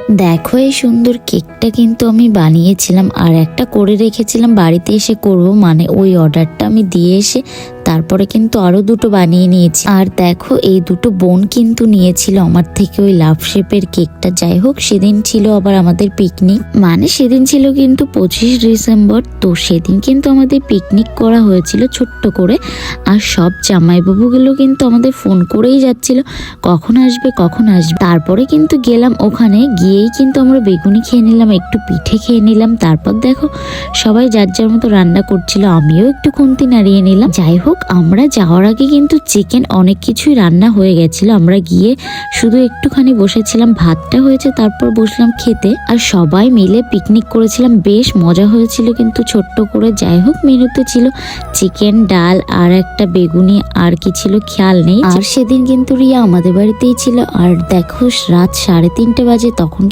দেখো এই সুন্দর কেকটা কিন্তু আমি বানিয়েছিলাম আর একটা করে রেখেছিলাম বাড়িতে এসে করব, মানে ওই অর্ডারটা আমি দিয়ে এসে তারপরে কিন্তু আরো দুটো বানিয়ে নিয়েছি। আর দেখো এই দুটো বোন কিন্তু নিয়েছিল আমার থেকে ওই লাভ শেপের কেকটা। যাই হোক, সেদিন ছিল আবার আমাদের পিকনিক, মানে সেদিন ছিল কিন্তু 25 ডিসেম্বর। তো সেদিন কিন্তু আমাদের পিকনিক করা হয়েছিল ছোট্ট করে। আর সব জামাইবাবুগুলো কিন্তু আমাদের ফোন করেই যাচ্ছিল কখন আসবে কখন আসবে। তারপরে কিন্তু গেলাম, ওখানে গিয়েই কিন্তু আমরা বেগুনি খেয়ে নিলাম, একটু পিঠে খেয়ে নিলাম। তারপর দেখো সবাই যার যার মতো রান্না করছিল, আমিও একটু খুন্তি নাড়িয়ে নিলাম। যাই হোক, আমরা যাওয়ার আগে কিন্তু চিকেন অনেক কিছুই রান্না হয়ে গেছিল। আমরা গিয়ে শুধু একটুখানি বসেছিলাম, ভাতটা হয়েছে, তারপর বসলাম খেতে। আর সবাই মিলে পিকনিক করেছিলাম, বেশ মজা হয়েছিল কিন্তু ছোট্ট করে। যাই হোক, মেনুতে ছিল চিকেন, ডাল আর একটা বেগুনি, আর কি ছিল খেয়াল নেই। আর সেদিন কিন্তু রিয়া আমাদের বাড়িতেই ছিল। আর দেখো রাত 3:30 বাজে, তখন